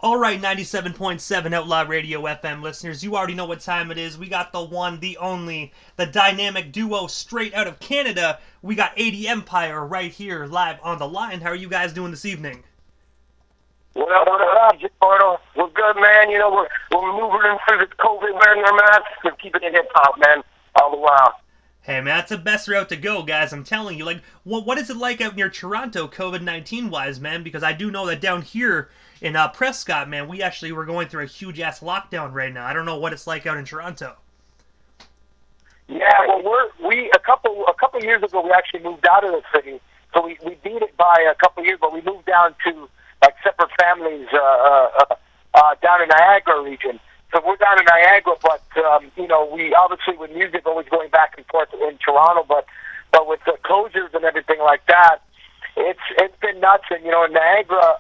All right, 97.7 Outlaw Radio FM listeners, you already know what time it is. We got the one, the only, the dynamic duo straight out of Canada. We got 80 Empire right here live on the line. How are you guys doing this evening? What up, Jordan? We're good, man. You know, we're moving through this COVID, wearing our masks and keeping it hip-hop, man, all the while. Hey, man, that's the best route to go, guys. I'm telling you. Like, what is it like out near Toronto, COVID-19 wise, man? Because I do know that down here in Prescott, man, we actually were going through a huge ass lockdown right now. I don't know what it's like out in Toronto. Yeah, well, a couple years ago we actually moved out of the city, so we beat it by a couple years, but we moved down to like separate families down in Niagara region. So we're down in Niagara, but you know, we obviously with music always going back and forth in Toronto, but with the closures and everything like that, it's been nuts. And you know, Niagara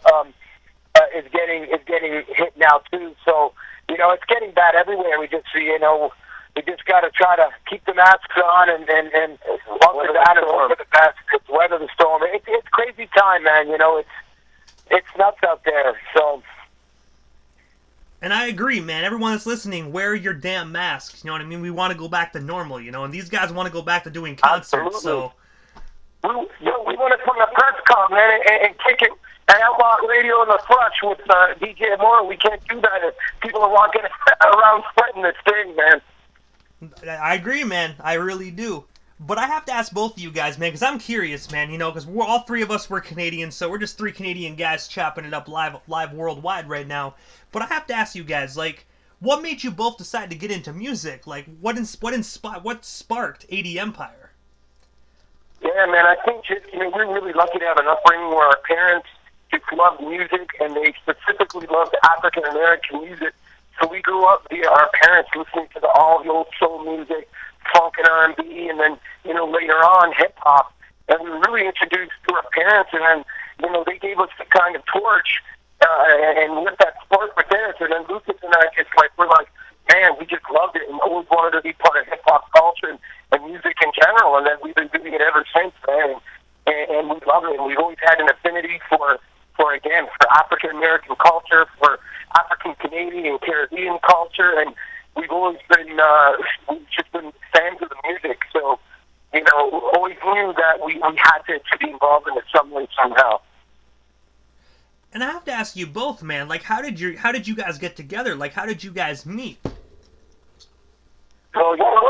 is getting hit now too. So you know, it's getting bad everywhere. We just we just got to try to keep the masks on and weather that and hope for the best. It's weather the storm. It's crazy time, man. You know, it's nuts out there. So. And I agree, man. Everyone that's listening, wear your damn masks. You know what I mean? We want to go back to normal, you know, and these guys want to go back to doing concerts. Absolutely. So we want to come to press con, man, and kick it and Outlaw Radio in the flesh with DJ Moore. We can't do that if people are walking around spreading this thing, man. I agree, man. I really do. But I have to ask both of you guys, man, because I'm curious, man, you know, because all three of us were Canadians, so we're just three Canadian guys chopping it up live worldwide right now. But I have to ask you guys, like, what made you both decide to get into music? Like, what sparked 80 Empire? Yeah, man, I think we're really lucky to have an upbringing where our parents just loved music, and they specifically loved African American music. So we grew up via our parents listening to all the old soul music, funk and R&B, and then, you know, later on hip-hop. And we were really introduced to our parents, and then, you know, they gave us the kind of torch and lit that spark with theirs. And then Lucas and I we're like, man, we just loved it and always wanted to be part of hip-hop culture and music in general. And then we've been doing it ever since, man. And we love it. And we've always had an affinity for African-American culture, for African-Canadian, Caribbean culture, and we've always been just been fans of the music. So, you know, always knew that we had to be involved in it some way, somehow. And I have to ask you both, man, like, how did you guys get together? Like, how did you guys meet? So, you know,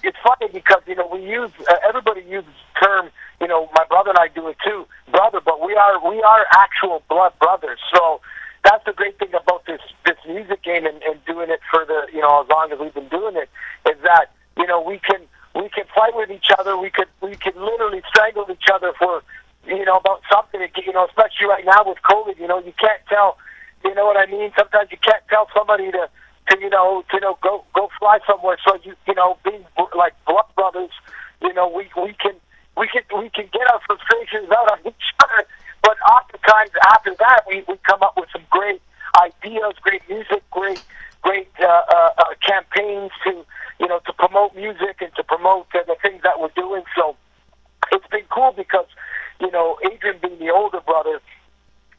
it's funny because, you know, we use, everybody uses the term, you know, my brother and I do it too, brother, but we are actual blood brothers. So that's the great thing about this music game and doing it for the, you know, as long as we've been doing it, is that, you know, we can fight with each other. We could literally strangle each other for, you know, about something, you know, especially right now with COVID. You know, you can't tell, you know what I mean? Sometimes you can't tell somebody to go fly somewhere. So you know, being like blood brothers, you know, we can get our frustrations out on each other. But oftentimes after that, we come up with some great ideas, great music, great campaigns to, you know, to promote music and to promote the things that we're doing. So it's been cool because, you know, Adrian being the older brother,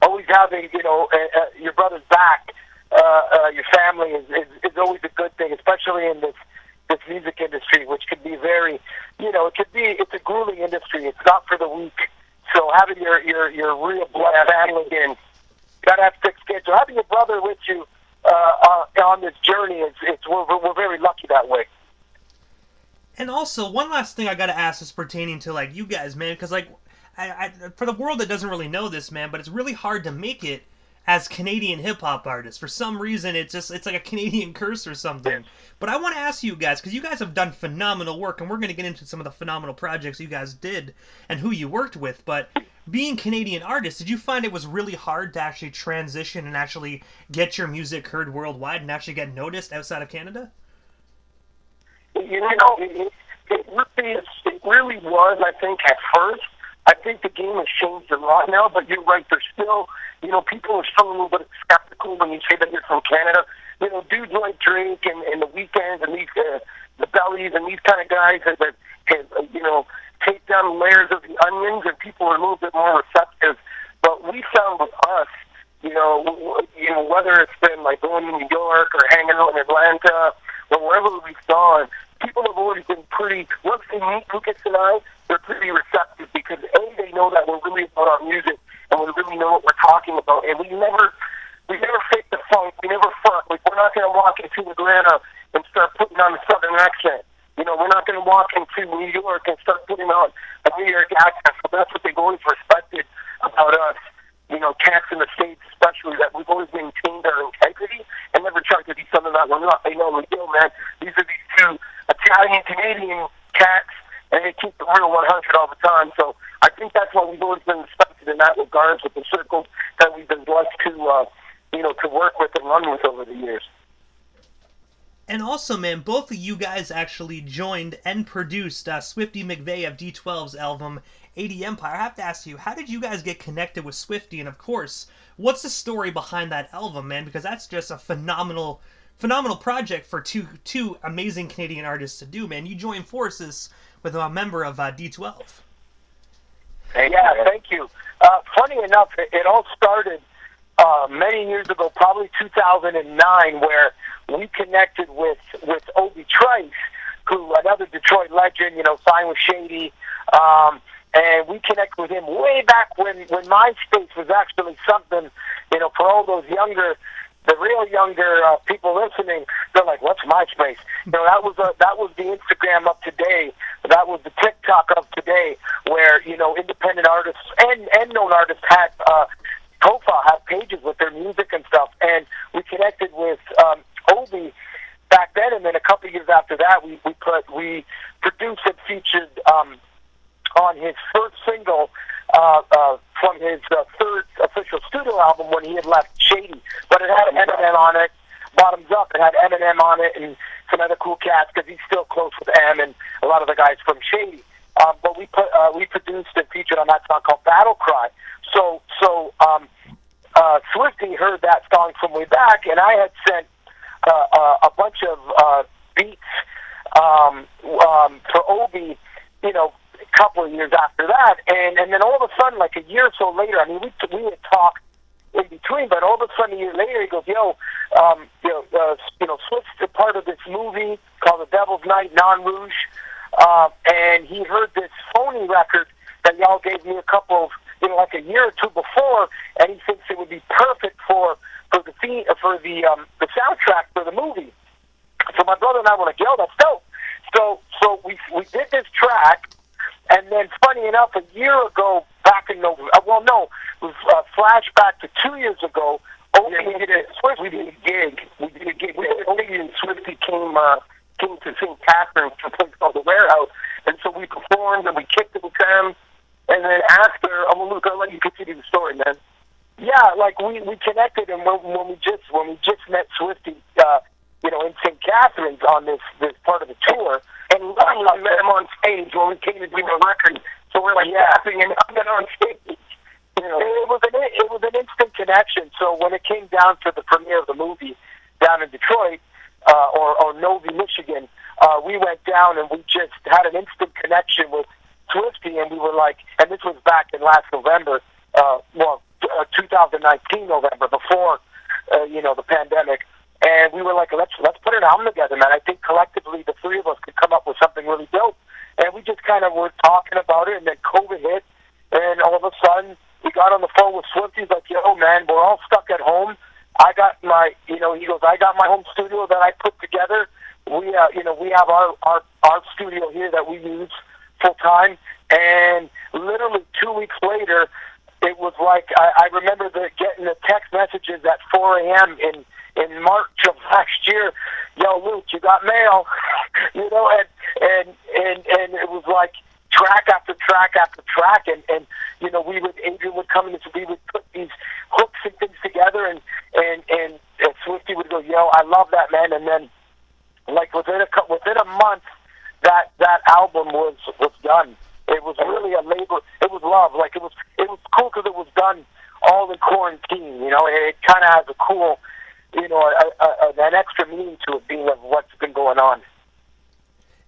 always having, you know, your brother's back, your family is always a good thing, especially in this music industry, which could be very, you know, it's a grueling industry. It's not for the weak. So having your real blood family in, gotta have thick skin. So having your brother with you on this journey we're very lucky that way. And also, one last thing I gotta ask is pertaining to, like, you guys, man, because, like, I for the world that doesn't really know this, man, but it's really hard to make it as Canadian hip-hop artists. For some reason, it's like a Canadian curse or something. But I want to ask you guys, because you guys have done phenomenal work, and we're going to get into some of the phenomenal projects you guys did and who you worked with, but being Canadian artists, did you find it was really hard to actually transition and actually get your music heard worldwide and actually get noticed outside of Canada? You know, it really was, I think, at first. I think the game has changed a lot now, but you're right, there's still, you know, people are still a little bit skeptical when you say that you're from Canada. You know, dudes like Drake and the Weekends and these, the Bellies and these kind of guys that you know, take down layers of the onions, and people are a little bit more receptive. But we found with us, whether it's been like going to New York or hanging out in Atlanta or wherever we've gone, people have always been pretty, once they meet Lucas and I, they're pretty receptive because, A, they know that we're really about our music and we really know what we're talking about. And we never fake the funk. We never front. Like, we're not going to walk into Atlanta and start putting on a Southern accent. We're not going to walk into New York and start putting on a New York accent. So that's what they've always respected about us. Cats in the States especially, that we've always maintained our integrity and never tried to be something that we're not. They know, like, yo, man, these are these two Italian-Canadian cats, and they keep the real 100 all the time. So I think that's why we've always been respected in that regard with the circles that we've been blessed to, to work with and run with over the years. And also, man, both of you guys actually joined and produced Swifty McVeigh of D12's album 80 Empire. I have to ask you, how did you guys get connected with Swifty? And of course, what's the story behind that album, man? Because that's just a phenomenal project for two amazing Canadian artists to do, man. You joined forces with a member of D12. Yeah, thank you. Funny enough, it all started many years ago, probably 2009, where we connected with Obie Trice, who, another Detroit legend, signed with Shady, and we connected with him way back when MySpace was actually something, for all those the real younger people listening, they're like, what's MySpace? That was the Instagram of today. That was the TikTok of today, where, independent artists and known artists had pages with their music and stuff. And we connected with Obie back then, and then a couple of years after that, we produced and featured on his first single from his third official studio album when he had left Shady. But it had Eminem on it, Bottoms Up. It had Eminem on it and some other cool cats because he's still close with M and a lot of the guys from Shady. But we produced and featured on that song called Battle Cry. So Swifty heard that song from way back, and I had sent a bunch of beats for Obie, a couple of years after that, and then all of a sudden, like a year or so later, I mean, we had talked in between, but all of a sudden, a year later, he goes, Swift's a part of this movie called The Devil's Night, Non Rouge, and he heard this phony record that y'all gave me a couple of, like a year or two before, and he thinks it would be perfect for the soundtrack for the movie. So my brother and I were like, yo, that's dope. So we did this track, and then funny enough, a year ago, back in November, flashback to 2 years ago, Obie we did a gig. Obie and Swifty came to St. Catharines to a place called The Warehouse, and so we performed and we kicked it with them. And then after, Luke, I'll let you continue the story, man. Yeah, like we connected, and when we just met Swifty, in St. Catharines on this part of the tour, and I met him on stage when we came to do the record. So we're like, laughing and hugging on stage. It was an instant connection. So when it came down to the premiere of the movie down in Detroit or Novi, Michigan, we went down and we just had an instant connection with Swifty, and we were like, and this was back in last November, 2019 November, before the pandemic, and we were like, let's put an album together, man. I think collectively the three of us could come up with something really dope, and we just kind of were talking about it, and then COVID hit, and all of a sudden we got on the phone with Swifty. He's like, yo, man, we're all stuck at home. I got my, he goes, I got my home studio that I put together. We have our studio here that we use full time, and literally 2 weeks later, it was like I remember getting the text messages at 4 a.m. in March of last year. Yo, Luke, you got mail, and it was like track after track after track, and Adrian would come in and we would put these hooks and things together, and Swifty would go, yo, I love that, man, and then like within a month, that album was done. It was really a labor. It was love. Like it was cool because it was done all in quarantine. It kind of has a cool, an extra meaning to it, being of what's been going on.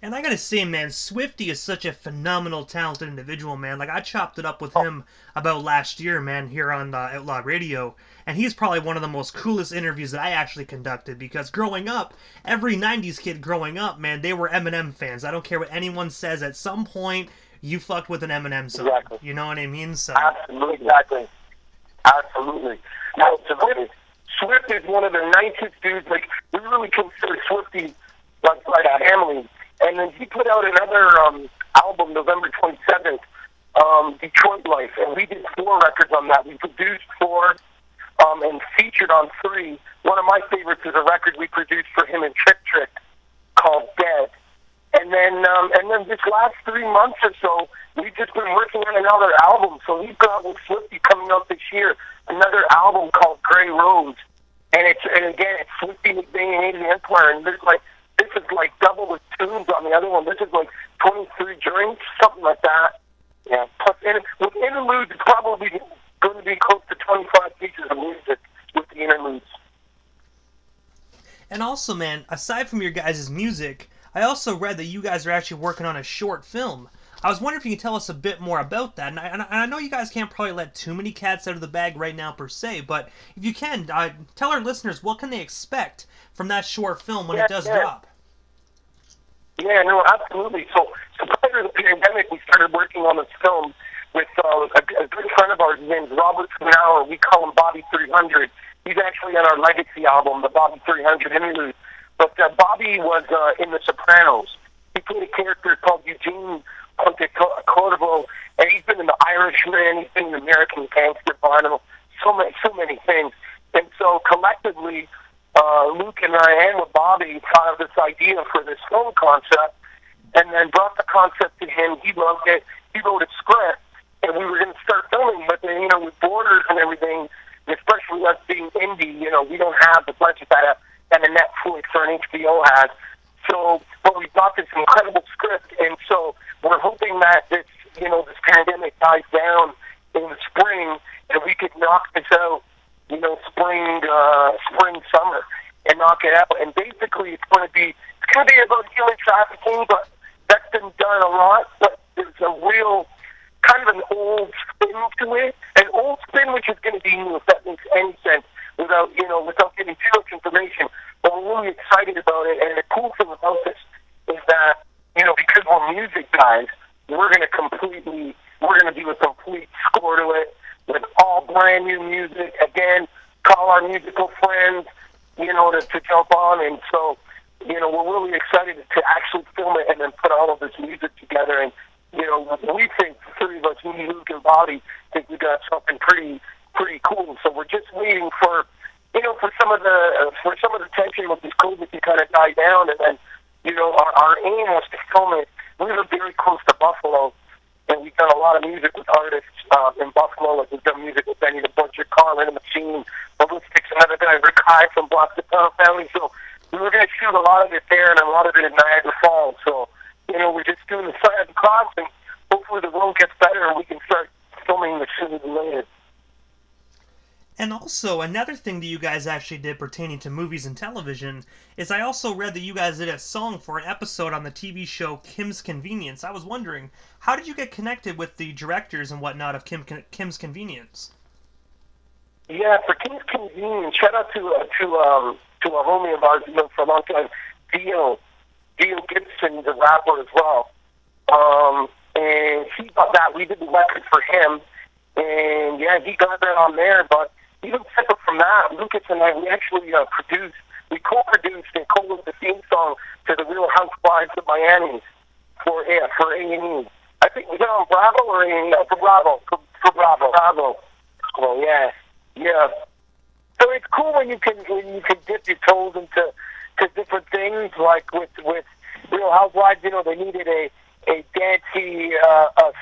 And I gotta say, man, Swifty is such a phenomenal, talented individual, man. Like, I chopped it up with him about last year, man, here on Outlaw Radio. And he's probably one of the most coolest interviews that I actually conducted, because growing up, every 90s kid growing up, man, they were Eminem fans. I don't care what anyone says, at some point, you fucked with an Eminem song. Exactly. You know what I mean? So. Absolutely, exactly. Absolutely. Now, Swift is one of the nicest dudes. Like, we really consider Swifty like a family. And then he put out another album, November 27th, Detroit Life, and we did 4 records on that. We produced 4 and featured on 3. One of my favorites is a record we produced for him and Trick called Dead. And then this last 3 months or so, we've just been working on another album. So we've got with Swifty coming out this year, another album called Grey Rose. And again, it's Swifty McVeigh and 80 Empire, and this is like double the tunes on the other one. This is like 23 drinks, something like that. Yeah. Plus, with interludes, it's probably going to be close to 25 pieces of music with the interludes. And also, man, aside from your guys' music, I also read that you guys are actually working on a short film. I was wondering if you could tell us a bit more about that. And I know you guys can't probably let too many cats out of the bag right now per se, but if you can, tell our listeners what can they expect from that short film when it does drop. Yeah, no, absolutely. So prior to the pandemic, we started working on this film with a good friend of ours. His name's Robert Finauer. We call him Bobby 300. He's actually on our Legacy album, the Bobby 300 interlude. But Bobby was in The Sopranos. He played a character called Eugene Pontecorvo, and he's been in The Irishman. He's been in American Gangster, Vinyl, so many things. And so collectively, Luke and I, and with Bobby, thought of this idea for this film concept, and then brought the concept to him. He loved it. He wrote a script, and we were going to start filming. But then, with borders and everything, especially us being indie, we don't have the budget that a Netflix or an HBO has. So, but we got this incredible script, and so we're hoping that this pandemic dies down in the spring, and we could knock this out, spring, summer, and knock it out. And basically, it's going to be about human trafficking, but that's been done a lot. But there's a real kind of an old spin to it, an old spin which is going to be new, if that makes any sense, without giving too much information. But we're really excited about it, and the cool thing about this is that, because we're music guys, we're going to do a complete score to it with all brand new music. Again, call our musical friends, to jump on. And so, we're really excited to actually film it and then put all of this music together. And, we think, the 3 of us, me, Luke, and Bobby, think we got something pretty cool. So we're just waiting for some of the tension with this COVID to kind of die down, and then, our aim was to film it. We were very close to Buffalo, and we've done a lot of music with artists in Buffalo. Like we've done music with Benny the Butcher, Carlin and Machine, Ballistics, another guy, Rick High from Block the Town Family. So we were going to shoot a lot of it there and a lot of it in Niagara Falls. So, we're just doing the side of the cross, and hopefully the road gets better and we can start filming the sooner than later. And also, another thing that you guys actually did pertaining to movies and television is I also read that you guys did a song for an episode on the TV show Kim's Convenience. I was wondering, how did you get connected with the directors and whatnot of Kim's Convenience? Yeah, for Kim's Convenience, shout out to a homie of ours for a long time, Dio Gibson, the rapper as well. And he got that. We did the record for him, and yeah, he got that on there. But even separate from that, Lucas and I, we actually co-produced and co-wrote the theme song to the Real Housewives of Miami for A&E. I think was it on Bravo or A&E? For Bravo. Well, yeah. So it's cool when you can dip your toes into different things, like with Real Housewives. They needed a dancey,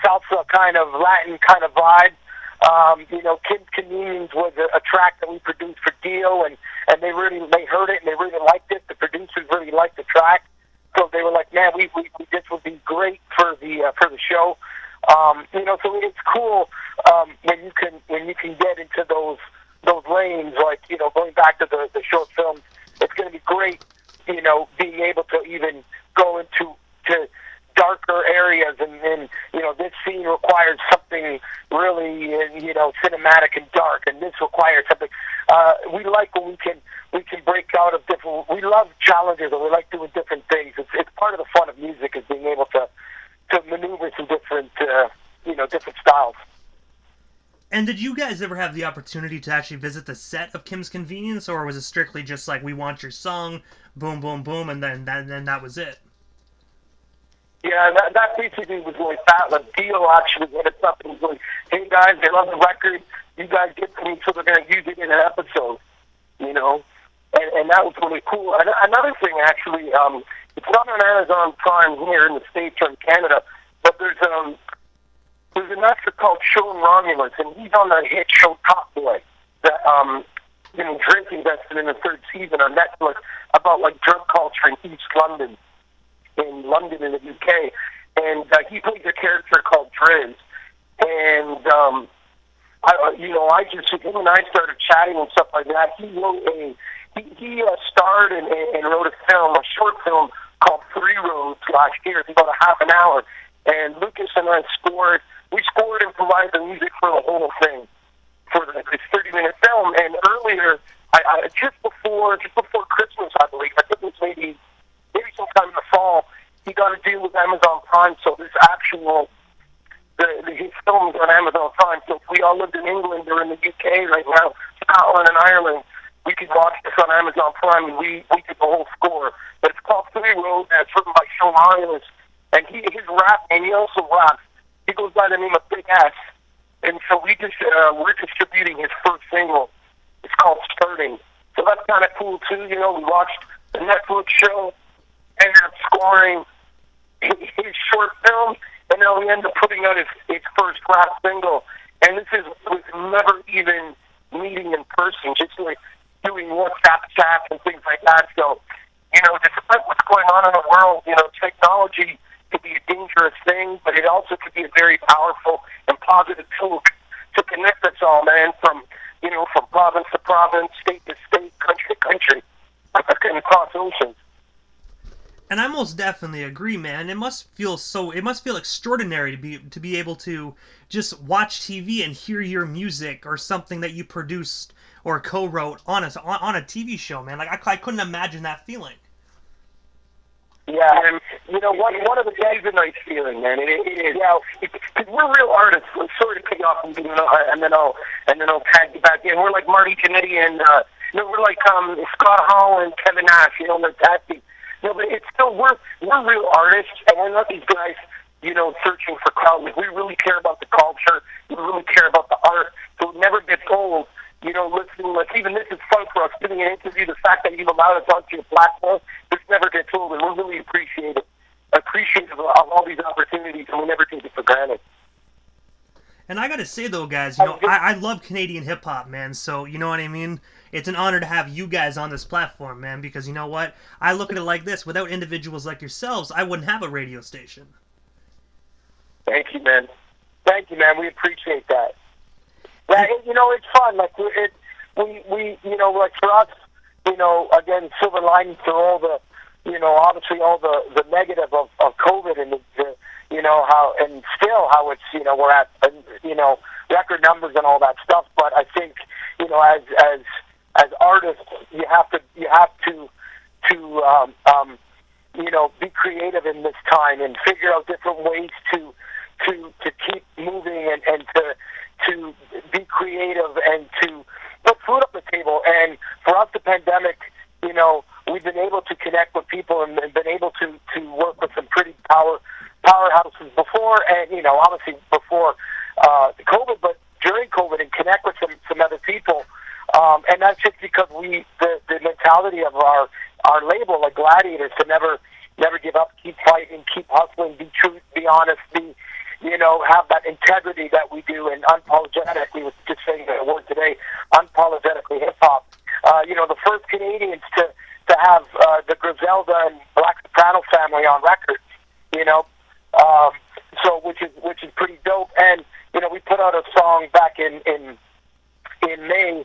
salsa kind of Latin kind of vibe. Kim's Convenience was a track that we produced for Dio, and they heard it and they really liked it. The producers really liked the track, so they were like, "Man, this would be great for the show." So it's cool when you can get into those lanes, like going back to the short films. It's going to be great, being able to even go into to darker areas, and you know, this scene requires something really, you know, cinematic and dark, and this requires something. We like when we can break out of different. We love challenges, and we like doing different things. It's part of the fun of music, is being able to maneuver some different different styles. And did you guys ever have the opportunity to actually visit the set of Kim's Convenience, or was it strictly just like, we want your song, boom, boom, boom, and then that was it? Yeah, that basically was really fat. Like, Dio actually hit us up and was like, hey guys, they love the record. You guys get to me, so they're going to use it in an episode, you know? And that was really cool. And another thing, actually, it's not on Amazon Prime here in the States or in Canada, but there's an actor called Sean Romulus, and he's on the hit show Top Boy that Trice invested in the third season on Netflix, about like drug culture in East London, in the UK, and he plays a character called Trice, and him and I started chatting and stuff like that. He wrote he starred and wrote a short film called Three Roads last year. It's about a half an hour, and Lucas and I scored. We scored and provided the music for the whole thing, for this 30-minute film. And earlier, just before Christmas, I believe, I think it was maybe sometime in the fall, he got a deal with Amazon Prime. So this his film is on Amazon Prime. So if we all lived in England or in the UK right now, Scotland and Ireland, we could watch this on Amazon Prime, and we did the whole score. But it's called Three Roads, and it's written by Sean Romulus. And his rap, and he also raps. He goes by the name of Big S, and so we're distributing his first single. It's called Starting. So that's kind of cool too. You know, we watched the Netflix show, ended up scoring his short film, and now we end up putting out his first rap single. And this is with never even meeting in person, just like doing WhatsApp chats and things like that. So, you know, despite what's going on in the world, you know, technology could be a dangerous thing, but it also could be a very powerful and positive tool to connect us all, man, from province to province, state to state, country to country, and across oceans. And I most definitely agree, man. It must feel extraordinary to be able to just watch TV and hear your music or something that you produced or co-wrote on a TV show, man. Like, I couldn't imagine that feeling. Yeah, and you know what? One of the days a nice feeling, man. It is. Yeah, because we're real artists. We're sort of kick off and then I'll tag you back in. We're like Marty Jannetty and we're like Scott Hall and Kevin Nash. You know, like that. No, but it's still we're real artists, and we're not these guys, you know, searching for clout. Like, we really care about the culture. We really care about the art. So it never gets old. You know, listening, like, even this is fun for us, doing an interview, the fact that you've allowed us onto your platform, this never gets old, and we're really appreciative of all these opportunities, and we never take it for granted. And I gotta say, though, guys, you know, I love Canadian hip-hop, man, so, you know what I mean? It's an honor to have you guys on this platform, man, because, you know what? I look at it like this. Without individuals like yourselves, I wouldn't have a radio station. Thank you, man. We appreciate that. Yeah, you know, it's fun. Like, we you know, like, for us, you know, again, silver lining through all the, you know, obviously all the negative of COVID and the you know, how it's, you know, we're at, you know, record numbers and all that stuff. But I think, you know, as artists, you have to you know, be creative in this time and figure out different ways to keep moving and to be creative and to put food on the table. And for us, the pandemic, you know, we've been able to connect with people and been able to work with some pretty powerhouses before, and, you know, obviously before COVID, but during COVID, and connect with some other people. And that's just because the mentality of our label, like Gladiators, to never give up, keep fighting, keep hustling, be true, be honest, you know, have that integrity that we do, and unapologetic. We were just saying that word today, unapologetically hip-hop. You know, the first Canadians to have the Griselda and Black Soprano family on records, you know, so which is pretty dope. And, you know, we put out a song back in May,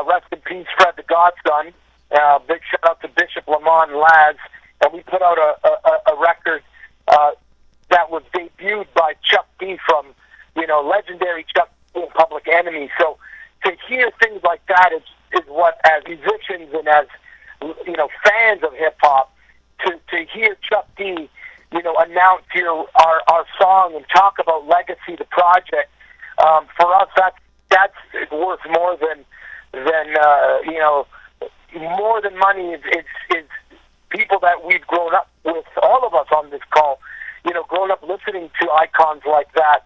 rest in peace, Fred the Godson. Big shout out to Bishop Lamont and Laz. And we put out a record is what, as musicians and as, you know, fans of hip-hop, to hear Chuck D, you know, announce our song and talk about Legacy, the project, for us, that's worth more than you know, more than money is people that we've grown up with, all of us on this call, you know, grown up listening to icons like that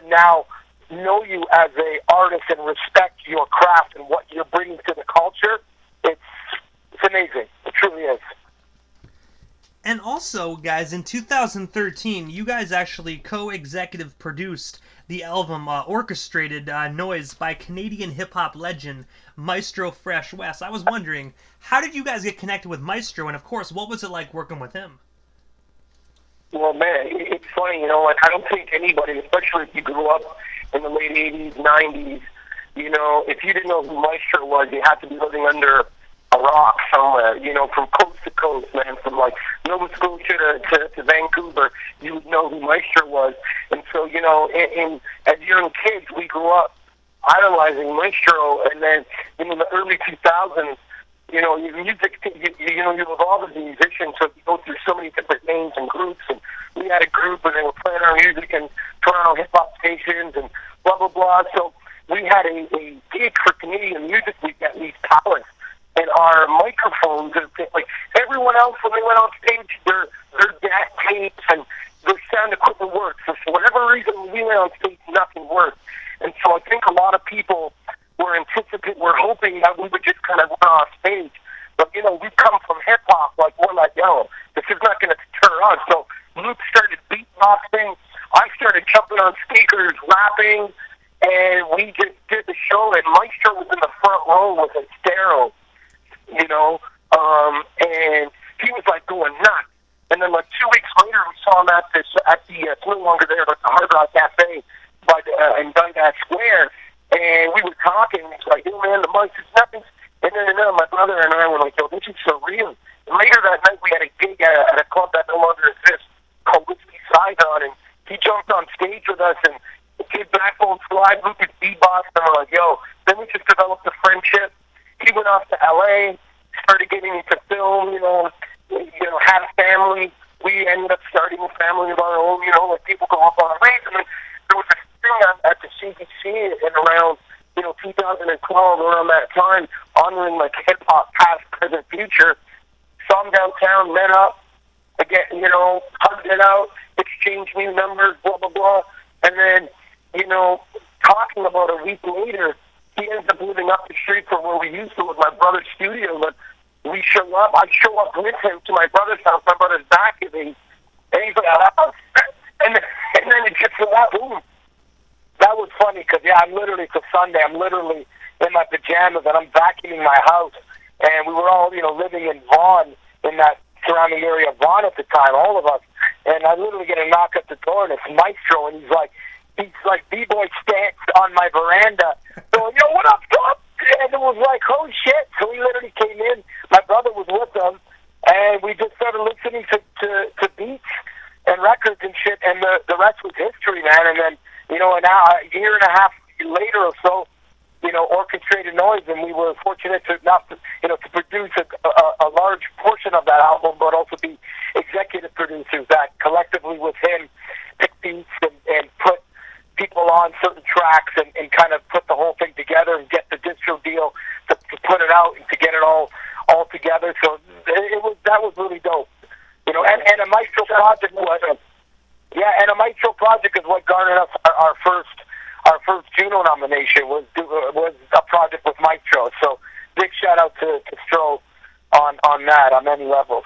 now know you as a artist and respect your craft and what you're bringing to the culture. It's amazing. It truly is. And also, guys, in 2013, you guys actually co-executive produced the album Orchestrated Noise by Canadian hip-hop legend Maestro Fresh West. I was wondering, how did you guys get connected with Maestro, and of course, what was it like working with him? Well, man, it's funny, you know, like, I don't think anybody, especially if you grew up in the late 80s, 90s, you know, if you didn't know who Maestro was, you had to be living under a rock somewhere, you know, from coast to coast, man, from like Nova Scotia to Vancouver, you would know who Maestro was. And so, you know, as young kids, we grew up idolizing Maestro, and then in the early 2000s, you know, your music, you know, you evolve as a musician, so you go through so many different names and groups, and we had a group and they were playing our music in Toronto hip-hop stations and blah, blah, blah. So we had a gig for Canadian Music Week at Lee's Palace, and our microphones, like everyone else, when they went on stage, their DAT tapes and their sound equipment worked. So for whatever reason, when we went on stage, nothing worked. And so I think a lot of people were hoping that we would just kind of run off stage. But, you know, we come from hip-hop, like, we're like, yo, this is not going to deter us. So Luke started beatboxing. I started jumping on speakers, rapping, and we just did the show, and Maestro was in the front row with a stereo, you know, and he was, like, going nuts. And then, like, 2 weeks later, we saw him at the it's no longer there, but the Hard Rock Cafe in Dundas Square. And we were talking, and it's like, yo, man, the mic is nothing. And then my brother and I were like, yo, this is surreal. And later that night, we had a gig at a club that no longer exists called Whiskey Saigon, and he jumped on stage with us and did Backbone Slide, Luke at beatbox, and we're like, yo. Then we just developed a friendship. He went off to L.A., started getting into film, you know, had a family. We ended up starting a family of our own, you know, like people go off on a race. And then there was a thing at the CBC in around, you know, 2012, around that time, honoring like hip-hop past, present, future. Saw him downtown, met up, again, you know, hugged it out, exchanged new numbers, blah, blah, blah. And then, you know, talking about a week later, he ends up living up the street from where we used to with my brother's studio. But we show up, I show up with him to my brother's house. My brother's back at me, and he's like, oh. And then it gets to that, boom. That was funny because, yeah, it's a Sunday. I'm literally in my pajamas and I'm vacuuming my house. And we were all, you know, living in Vaughan, in that surrounding area of Vaughan at the time, all of us. And I literally get a knock at the door, and it's Maestro, and he's like B-boy stance on my veranda. So, yo, what up, Tom? And it was like, oh, shit. So he literally came in. My brother was with him, and we just started listening to beats and records and shit, and the rest was history, man. And then, you know, a year and a half later or so, you know, Orchestrated Noise, and we were fortunate to to produce a large portion of that album, but also be executive producers that collectively with him pick beats and put people on certain tracks and kind of put the whole thing together and get the distro deal to put it out and to get it all together. So that was really dope, you know. And a Maestro project was a Maestro project is what garnered us our first Juno nomination was a project with Maestro. So big shout out to Stro on that on many levels.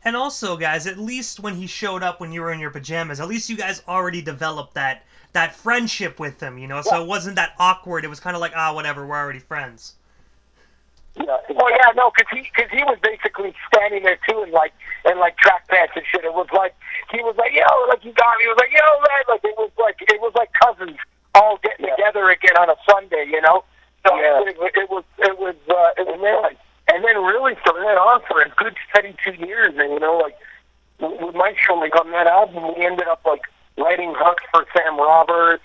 And also, guys, at least when he showed up when you were in your pajamas, at least you guys already developed that friendship with him, you know. So it wasn't that awkward. It was kind of like, whatever, we're already friends. Yeah. Well, yeah, no, because he was basically standing there too, in like track pants and shit. It was like he was like, yo, like he got me. He was like, yo, man, like it was like cousins all getting together again on a Sunday, you know. So it was nice. And then really from then on for a good steady 2 years, and you know, like with Maestro, like on that album, we ended up like writing hooks for Sam Roberts.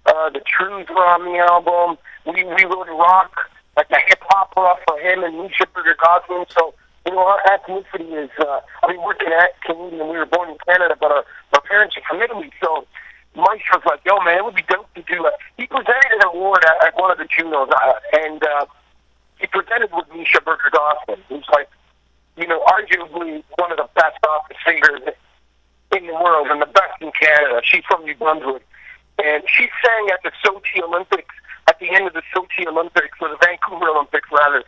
The Trues were on the album. We wrote rock like a hip opera for him and Misha Berger-Goslin. So, you know, our ethnicity is, we're Canadian. We were born in Canada, but our parents are from Italy. So Maestro's like, yo, man, it would be dope to do he presented an award at one of the Junos, and he presented with Misha Berger-Goslin, who's like, you know, arguably one of the best opera singers in the world and the best in Canada. She's from New Brunswick. And she sang at the Sochi Olympics, at the end of the Sochi Olympics, or the Vancouver Olympics, rather.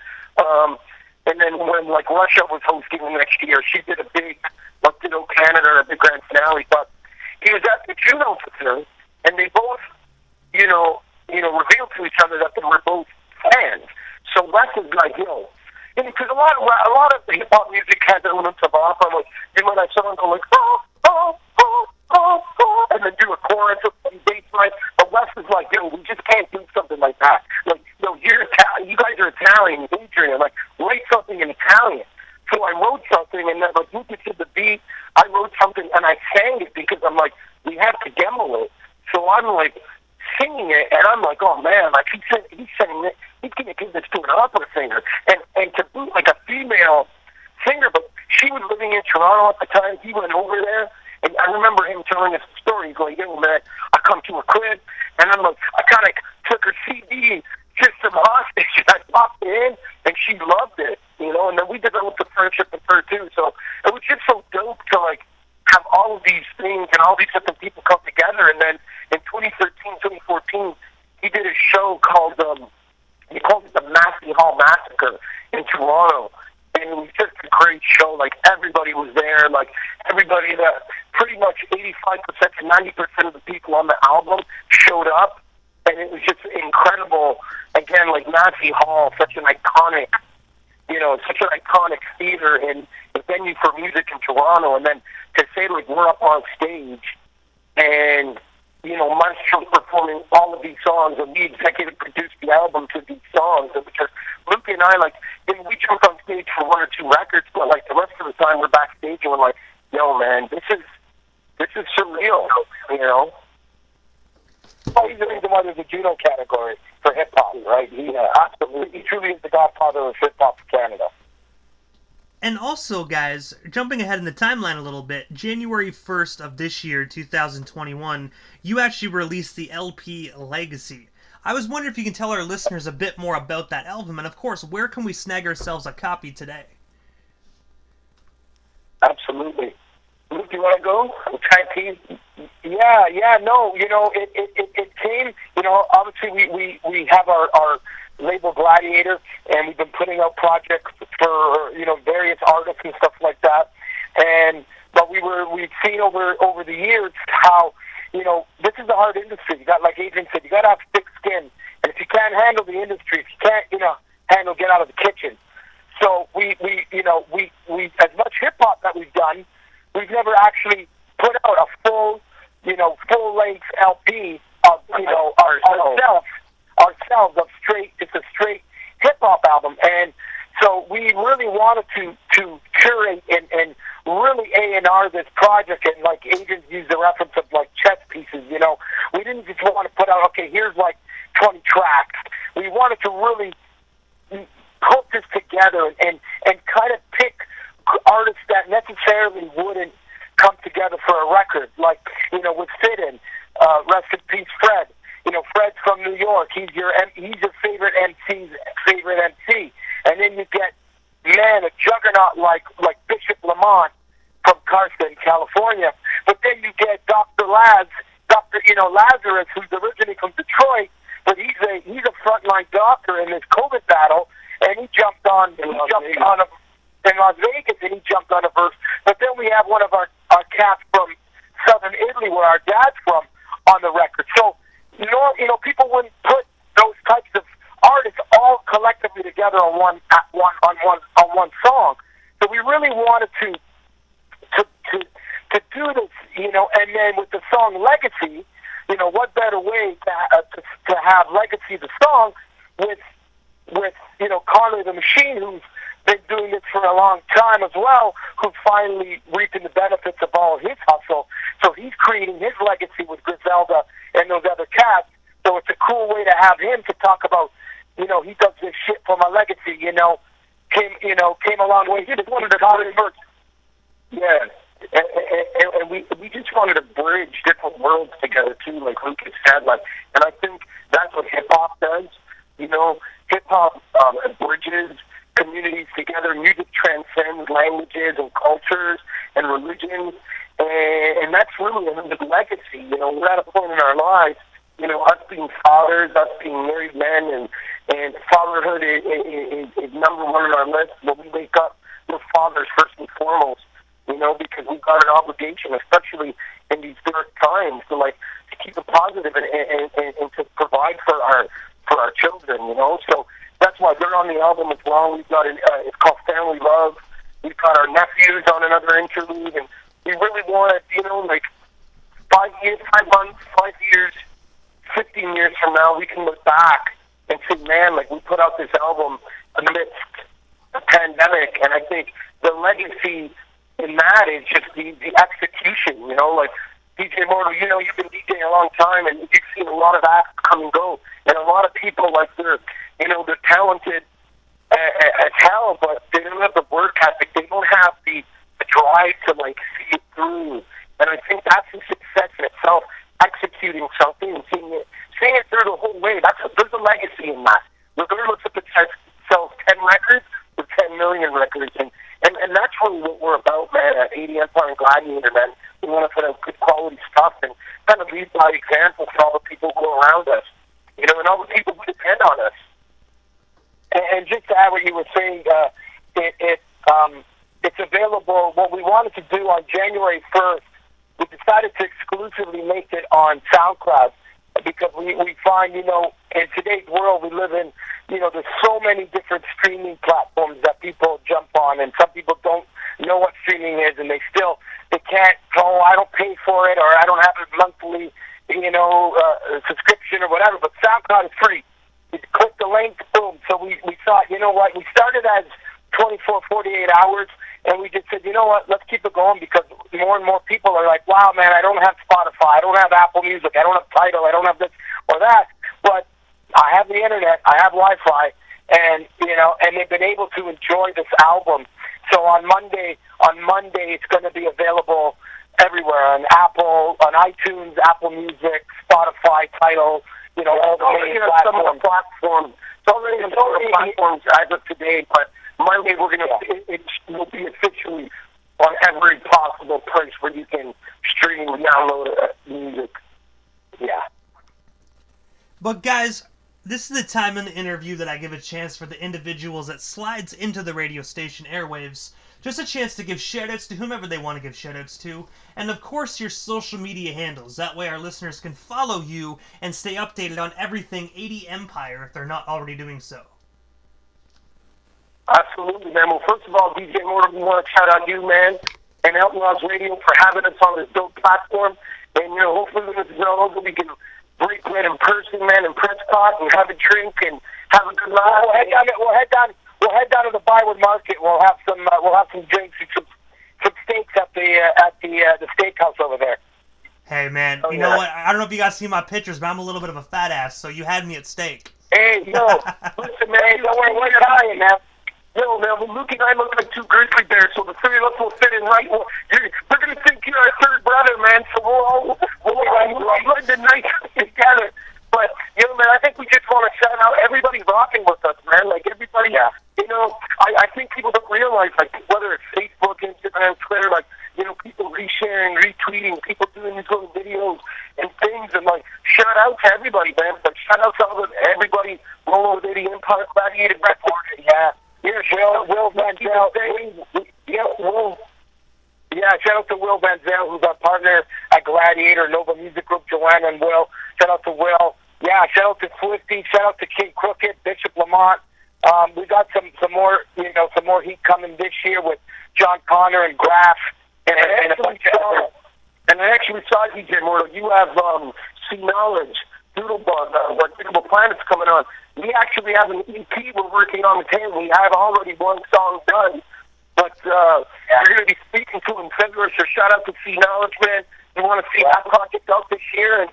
And then when, like, Russia was hosting the next year, she did a big, like, did Canada, a big grand finale. But he was at the Juno with her, and they both, you know, revealed to each other that they were both fans. So Wes is like, yo, because a lot of the hip hop music has elements of opera. Like, you might have someone go like, oh, oh, oh, oh, oh, and then do a chorus of bass line. But Wes is like, yo, we just can't do something like that. Like, yo, you're Italian, you guys are Italian, Adrian. Like, write something in Italian. So I wrote something, and then, like, moved it to the beat. I wrote something, and I sang it because I'm like, we have to demo it. So I'm like singing it, and I'm like, oh man, like he's saying it. He's gonna give this to an opera singer, and to boot like a female singer. But she was living in Toronto at the time. He went over there, and I remember him telling us a story. He's like, yo, man, I come to a crib, and I'm like, I kind of took her CD, system hostage, and I popped it in, and she loved it, you know. And then we developed a friendship with her too. So it was just so dope to like have all of these things and all these different people come together. And then in 2013, 2014, he did a show called, he called it the Massey Hall Massacre in Toronto. And it was just a great show. Like, everybody was there. Like, everybody, pretty much 85% to 90% of the people on the album showed up. And it was just incredible. Again, like, Massey Hall, such an iconic, you know, such an iconic theater and the venue for music in Toronto. And then to say, like, we're up on stage and, you know, Maestro's performing all of these songs, and we executive produced the album to these songs. And because Luke and I, like, we jumped on stage for one or two records, but, like, the rest of the time we're backstage and we're like, yo, man, this is surreal, you know? Oh, he's the reason why there's a Juno category for hip-hop, right? He absolutely, he truly is the godfather of hip-hop for Canada. And also, guys, jumping ahead in the timeline a little bit, January 1st of this year, 2021, you actually released the LP Legacy. I was wondering if you can tell our listeners a bit more about that album, and of course, where can we snag ourselves a copy today? Absolutely. Luke, do you want to go? Yeah, no, you know, it came, you know, obviously we have our label Gladiator, and we've been putting out projects for, you know, various artists and stuff like that. But we've seen over the years how, you know, this is a hard industry. You got, like Adrian said, you got to have thick skin. And if you can't handle the industry, if you can't, you know, get out of the kitchen. So we as much hip hop that we've done, we've never actually put out a full length LP of, you know, ourselves of it's a straight hip hop album. And so we really wanted to curate and really A&R this project, and like Adrian used the reference of like chess pieces, you know. We didn't just want to put out, okay, here's like 20 tracks. We wanted to really put this together and kind of pick artists that necessarily wouldn't come together for a record, like, you know, with Fit In, rest in peace, Fred. You know, Fred's from New York. He's your favorite MC's favorite MC. And then you get, man, a juggernaut like Bishop Lamont from Carson, California. But then you get Dr. Lazarus, who's originally from Detroit, but he's a frontline doctor in this COVID battle, and he jumped on in Las Vegas, and he jumped on a verse. But then we have one of our cats from southern Italy, where our dad's from, on the record. So, you know, people wouldn't put those types of artists all collectively together on one song. So we really wanted to do this, you know. And then with the song Legacy, you know, what better way to have Legacy the song with you know, Carly the Machine, who's been doing this for a long time as well, who's finally reaping the benefits of all his hustle. So he's creating his legacy with Griselda and those other cats. So it's a cool way to have him to talk about, he does this shit for my legacy, came a long way. He just wanted to convert. Yeah. And we just wanted to bridge different worlds together, too, like Lucas said. And I think that's what hip-hop does. Hip-hop bridges communities together. Music transcends languages and cultures and religions. And that's really the legacy. We're at a point in our lives, us being fathers, us being married men, and fatherhood is number one on our list. When we wake up, we're fathers first and foremost, because we've got an obligation, especially in these dark times, to keep it positive and to provide for our children, So that's why they're on the album as well. We've got it's called Family Love. We've got our nephews on another interlude, and we really want to, 5 years, 5 months, 5 years, 15 years from now, we can look back and say, man, we put out this album amidst a pandemic, and I think the legacy in that is just the execution, DJ Mortal, you've been DJing a long time, and you've seen a lot of acts come and go, and a lot of people, they're talented as hell, but they don't have the work ethic, they don't have the drive to, see it through, and I think that's a success in itself, executing something and seeing it through the whole way. There's a legacy in that. Regardless if it sells 10 records or 10 million records, and that's really what we're about, man, at 80 Empire and Gladiator, man. We want to put out good quality stuff and kind of lead by example for all the people who are around us, and all the people who depend on us. And just to add what you were saying, it's available. What we wanted to do on January 1st, we decided to exclusively make it on SoundCloud because we find, in today's world we live in, there's so many different streaming platforms that people jump on, and some people don't know what streaming is, and they can't, I don't pay for it, or I don't have a monthly, subscription or whatever, but SoundCloud is free. You click the link, boom. So we thought, what, we started as 24, 48 hours, and we just said, let's keep it going, because more and more people are like, wow, man, I don't have Spotify, I don't have Apple Music, I don't have Tidal, I don't have this or that, but I have the internet, I have Wi-Fi, and they've been able to enjoy this album. So on Monday, it's going to be available everywhere, on Apple, on iTunes, Apple Music, Spotify, Tidal, all the main platforms. It's already on some of the platforms as of today, but Monday it will be officially on every possible place where you can stream and download music. Yeah. But guys, this is the time in the interview that I give a chance for the individuals that slides into the radio station airwaves. Just a chance to give shoutouts to whomever they want to give shoutouts to, and of course your social media handles. That way our listeners can follow you and stay updated on everything 80 Empire if they're not already doing so. Absolutely, man. Well, first of all, DJ Mortal, we want to shout out you, man, and Outlaws Radio for having us on this dope platform. And, hopefully when this is all over, we can break bread in person, man, in Prescott, and have a drink and have a good night. We'll head down to the Byward Market. We'll have some drinks and some steaks at the steakhouse over there. Hey, man, you know what? I don't know if you guys see my pictures, but I'm a little bit of a fat ass, so you had me at steak. Hey, listen, man, don't worry, we're Italian, man. Man, Luke and I look like two grizzly bears, so the three of us will fit in right. We're going to think you're our third brother, man, so we'll blend in nice together. But, man, I think we just want to shout out everybody rocking with us, man. Everybody, I think people don't realize, whether it's Facebook, Instagram, Twitter, people resharing, retweeting, people doing these little videos and things, and, shout out to everybody, man. Shout out to everybody rolling with 80 Empire Gladiator Records, yeah. Yeah, Will Manziel. Shout out to Will Manziel, who's our partner at Gladiator, Nova Music Group, Joanna and Will. Shout out to Will. Yeah, shout out to Swifty. Shout out to King Crooked, Bishop Lamont. We got some more heat coming this year with John Connor and Graf and a bunch of others. And I actually saw DJ Mortal. You have C Knowledge, Doodlebug, what Doodlebug Planet's coming on. We actually have an EP we're working on the table. We have already one song done, but we're going to be speaking to him in February. So shout out to C Knowledge, man. We want to see that project out this year, and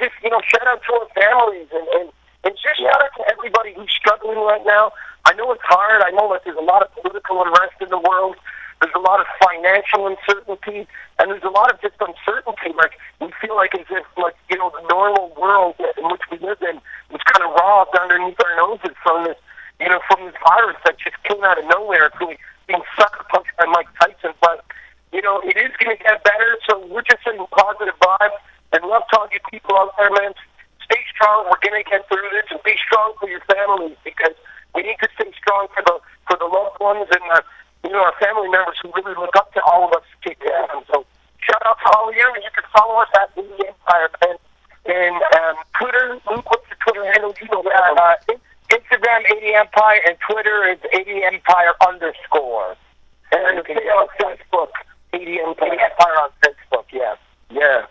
just shout out to our families and And just shout out to everybody who's struggling right now. I know it's hard. I know that there's a lot of political unrest in the world. There's a lot of financial uncertainty, and there's a lot of just uncertainty. Like, we feel like as if, like, you know, the normal world in which we live in was kind of robbed underneath our noses from this, you know, from this virus that just came out of nowhere. It's really being sucker punched by Mike Tyson. But, you know, it is going to get better, so we're just sending positive vibes and love talking to people out there, man. Stay strong. We're going to get through this, and be strong for your families, because we need to stay strong for the loved ones and you know, our family members who really look up to all of us to take care of them. So shout out to all of you, and you can follow us at the Empire, man. And Twitter, Luke, what's the Twitter handle? You know that. Instagram 80 Empire, and Twitter is 80 Empire _. And you can see on Facebook 80 Empire on Facebook. Yeah. Yeah.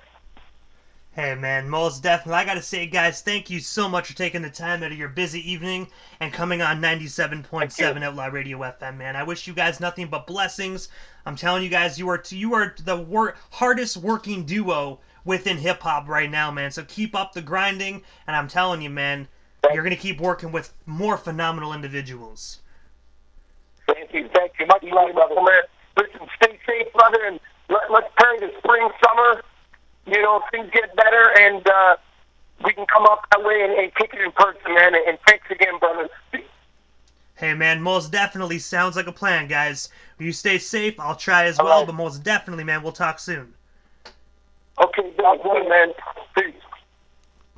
Hey, man, most definitely. I gotta say, guys, thank you so much for taking the time out of your busy evening and coming on 97.7 Outlaw Radio FM, man. I wish you guys nothing but blessings. I'm telling you guys, you are the hardest working duo within hip-hop right now, man. So keep up the grinding, and I'm telling you, man, you're gonna keep working with more phenomenal individuals. Thank you. Much love, brother, man. Listen, stay safe, brother, and let's pray the spring, summer, you know, things get better, and we can come up that way and kick it in person, man. And thanks again, brother. Hey, man, most definitely sounds like a plan, guys. You stay safe. I'll try as well, but most definitely, man, we'll talk soon. Okay, man.